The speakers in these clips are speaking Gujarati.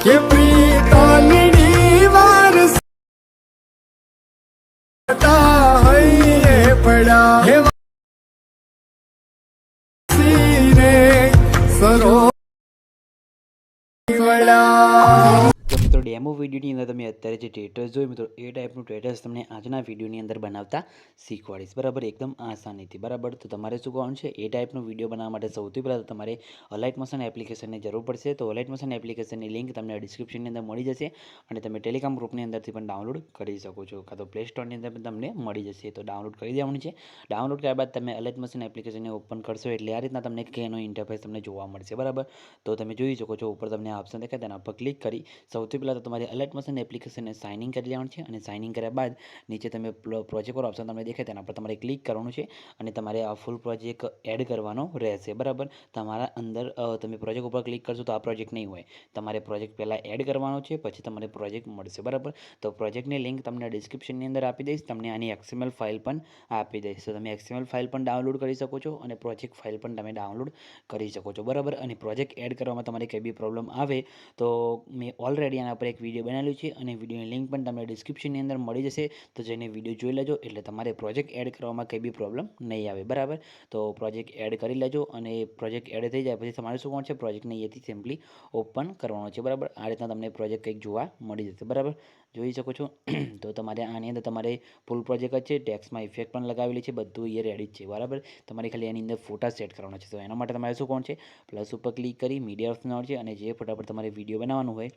કે પ્રીતોની વારસતા હૈયે પડ્યા હે વાસીને સરો વળ્યા। તો મિત્રો ડેમો વિડીયોની અંદર તમે અત્યારે જે ટેટસ જોયું મિત્રો એ ટાઈપનું ટેટસ તમને આજના વિડીયોની અંદર બનાવતા શીખવાડીશ, બરાબર, એકદમ આસાનીથી, બરાબર। તો તમારે શું કરવાનું છે, એ ટાઈપનો વિડીયો બનાવવા માટે સૌથી પહેલાં તમારે અલાઇટ મોશન એપ્લિકેશનની જરૂર પડશે। તો અલાઇટ મોશન એપ્લિકેશનની લિંક તમને ડિસ્ક્રિપ્શનની અંદર મળી જશે અને તમે ટેલિગ્રામ ગ્રુપની અંદરથી પણ ડાઉનલોડ કરી શકો છો, કાં તો પ્લે સ્ટોરની અંદર પણ તમને મળી જશે। તો ડાઉનલોડ કરી દેવાનું છે। ડાઉનલોડ કર્યા બાદ તમે અલાઇટ મોશન એપ્લિકેશનને ઓપન કરશો એટલે આ રીતના તમને કેનો ઇન્ટરફેસ તમને જોવા મળશે, બરાબર। તો તમે જોઈ શકો છો ઉપર તમને ઓપ્શન દેખાય તેના પર ક્લિક કરી સૌથી પહેલાં તો તમારે અલાઇટ મોશન એપ્લિકેશનને સાઇન ઇન કરી લેવાનું છે અને સાઇન ઇન કર્યા બાદ નીચે તમે પ્રોજેક્ટ પર ઓપ્શન તમને દેખાય તેના પર તમારે ક્લિક કરવાનું છે અને તમારે આ ફૂલ પ્રોજેક્ટ એડ કરવાનો રહેશે, બરાબર। તમારા અંદર તમે પ્રોજેક્ટ ઉપર ક્લિક કરશો તો આ પ્રોજેક્ટ નહીં હોય, તમારે પ્રોજેક્ટ પહેલાં એડ કરવાનો છે, પછી તમારે પ્રોજેક્ટ મળશે, બરાબર। તો પ્રોજેક્ટની લિંક તમને ડિસ્ક્રિપ્શનની અંદર આપી દઈશ, તમને આની XML ફાઇલ પણ આપી દઈશ, તો તમે XML ફાઇલ પણ ડાઉનલોડ કરી શકો છો અને પ્રોજેક્ટ ફાઇલ પણ તમે ડાઉનલોડ કરી શકો છો, બરાબર। અને પ્રોજેક્ટ એડ કરવામાં તમારે કંઈ બી પ્રોબ્લેમ આવે તો મેં ઓલરેડી આના પર એક વિડીયો બનાવેલું છે અને વિડીયોની લિંક પણ તમને ડિસ્ક્રિપ્શનની અંદર મળી જશે, તો જઈને વિડીયો જોઈ લેજો એટલે તમારે પ્રોજેક્ટ એડ કરવામાં કંઈ બી પ્રોબ્લેમ નહીં આવે, બરાબર। તો પ્રોજેક્ટ એડ કરી લેજો અને પ્રોજેક્ટ એડ થઈ જાય પછી તમારે શું કરવાનું છે, પ્રોજેક્ટને અહીંયાથી સિમ્પલી ઓપન કરવાનો છે, બરાબર। આ રીતના તમને પ્રોજેક્ટ કંઈક જોવા મળી જશે, બરાબર, જોઈ શકો છો। તો તમારે આની અંદર તમારે ફૂલ પ્રોજેક્ટ જ છે, ટેક્સમાં ઇફેક્ટ પણ લગાવેલી છે, બધું એ રેડી જ છે, બરાબર। તમારે ખાલી એની અંદર ફોટા સેટ કરવાના છે, તો એના માટે તમારે શું કરવાનું છે, પ્લસ ઉપર ક્લિક કરી મીડિયા ઓપ્શન આવશે અને જે ફોટા પર તમારે વિડીયો બનાવવાનું હોય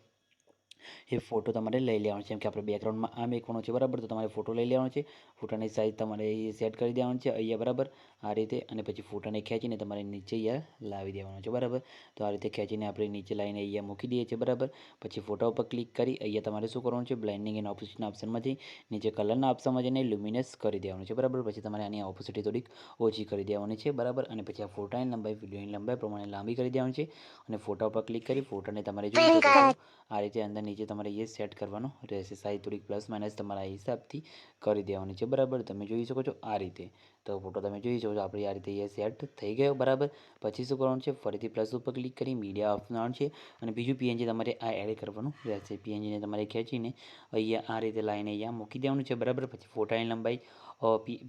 એ ફોટો તમારે લઈ લેવાનો છે, જેમ કે આપણે બેકગ્રાઉન્ડમાં આ મેકવાનો છે, બરાબર। તો તમારે ફોટો લઈ લેવાનો છે, ફોટાની સાઇઝ તમારે સેટ કરી દેવાનું છે અહીંયા, બરાબર, આ રીતે, અને પછી ફોટાને ખેંચીને તમારે નીચે અહીંયા લાવી દેવાનો છે, બરાબર। તો આ રીતે ખેંચીને આપણે નીચે લાવીને અહીંયા મૂકી દઈએ છીએ, બરાબર। પછી ફોટા ઉપર ક્લિક કરી અહીંયા તમારે શું કરવાનું છે, બ્લેન્ડિંગ એન્ડ ઓપોઝિટના ઓપ્શનમાંથી નીચે કલરના ઓપ્શનમાં જઈને લ્યુમિનસ કરી દેવાનું છે, બરાબર। પછી તમારે આની ઓપોઝિટી થોડીક ઓછી કરી દેવાની છે, બરાબર। અને પછી આ ફોટાની લંબાઈ વિડીયોની લંબાઈ પ્રમાણે લાંબી કરી દેવાની છે અને ફોટા ઉપર ક્લિક કરી ફોટાને તમારે જોઈ શકો છો આ રીતે અંદર નીચે તમારે એ સેટ કરવાનો રહેશે, સાઈઝ થોડીક પ્લસ માઇનસ તમારા હિસાબથી કરી દેવાની છે, બરાબર। તમે જોઈ શકો છો આ રીતે, તો ફોટો તમે જોઈ શકો છો આપણી આ રીતે એ સેટ થઈ ગયો, બરાબર। પછી શું કરવાનું છે, ફરીથી પ્લસ ઉપર ક્લિક કરી મીડિયા ઓપ્શન આવવાનું છે અને બીજું પીએનજી તમારે આ એડ કરવાનું રહેશે, પીએનજીને તમારે ખેંચીને અહીંયા આ રીતે લાઈને અહીંયા મૂકી દેવાનું છે, બરાબર। પછી ફોટાની લંબાઈ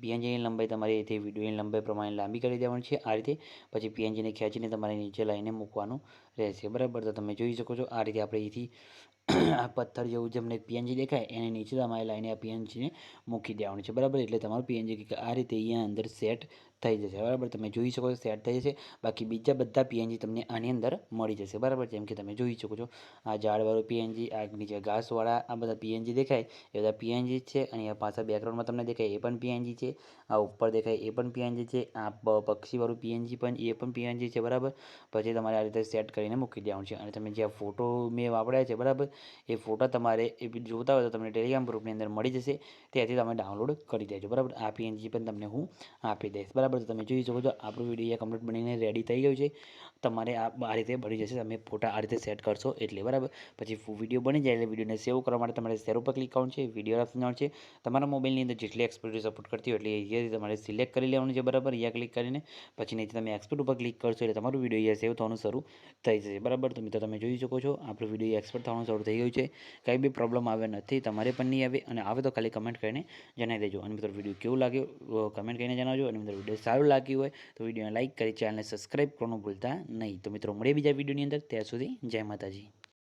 પીએનજીની લંબાઈ તમારે અહીંથી વિડીયોની લંબાઈ પ્રમાણે લાંબી કરી દેવાની છે આ રીતે, પછી પીએનજીને ખેંચીને તમારે નીચે લાઈને મૂકવાનું રહેશે, બરાબર। તો તમે જોઈ શકો છો આ રીતે આપણે અહીંથી આ પથ્થર જેવું જેમને પીએનજી દેખાય એની નીચે તમારે લાઈને આ પીએનજીને મૂકી દેવાનું છે, બરાબર। એટલે તમારું પીએનજી આ રીતે અહીંયા અંદર સેટ થઈ જશે, બરાબર। તમે જોઈ શકો છો સેટ થઈ જશે, બાકી બીજા બધા પીએનજી તમને આની અંદર મળી જશે, બરાબર। જેમ કે તમે જોઈ શકો છો આ ઝાડવાળું પીએનજી, આ નીચે ઘાસવાળા, આ બધા પીએનજી દેખાય એ બધા પીએનજી છે, અને આ પાછા બેકગ્રાઉન્ડમાં તમને દેખાય એ પણ પીએનજી છે, આ ઉપર દેખાય એ પણ પીએનજી છે, આ પક્ષીવાળું પીએનજી પણ એ પણ પીએનજી છે, બરાબર। પછી તમારે આ રીતે સેટ કરીને મૂકી દેવાનું છે અને તમે જે ફોટો મેં વાપર્યા છે, બરાબર, એ ફોટા તમારે એ જોતા હોય તો તમને ટેલિગ્રામ ગ્રુપની અંદર મળી જશે, ત્યાંથી તમે ડાઉનલોડ કરી દેજો, બરાબર। આ પીએનજી પણ તમને હું આપી દઈશ, બરાબર। તો તમે જોઈ શકો છો આપણું વિડીયો કમ્પ્લીટ બનીને રેડી થઈ ગયું છે, તમારે આ રીતે બની જશે, તમે ફોટા આ રીતે સેટ કરશો એટલે, બરાબર। પછી વિડીયો બની જાય એટલે વિડીયોને સેવ કરવા માટે તમારે શેર ઉપર ક્લિક કરવાનું છે, વિડીયો ઓપ્શન છે, તમારા મોબાઈલની અંદર જેટલી એક્સપોર્ટ સપોર્ટ કરતી હોય એટલે અહીંયાથી તમારે સિલેક્ટ કરી લેવાનું છે, બરાબર, અહીંયા ક્લિક કરીને પછી નીચે તમે એક્સપોર્ટ ઉપર ક્લિક કરશો એટલે તમારું વિડીયો અહીંયા સેવ થવાનું શરૂ થઈ જશે, બરાબર। તો મિત્રો તમે જોઈ શકો છો આપણું વિડીયો એક્સપોર્ટ થવાનું શરૂ થઈ ગયું છે, કંઈ બી પ્રોબ્લેમ આવે નથી, તમારે પણ નહીં આવે, અને આવે તો ખાલી કમેન્ટ કરીને જણાવી દેજો। અને મિત્રો વિડીયો કેવું લાગ્યો કમેન્ટ કરીને જણાવજો, અને મિત્રો વિડીયો સારું લાગ્યું હોય તો વિડીયોને લાઇક કરી ચેનલને સબસ્ક્રાઈબ કરવાનું ભૂલતા નહીં। તો મિત્રો મળીએ બીજા વિડીયોની અંદર, ત્યાં સુધી જય માતાજી।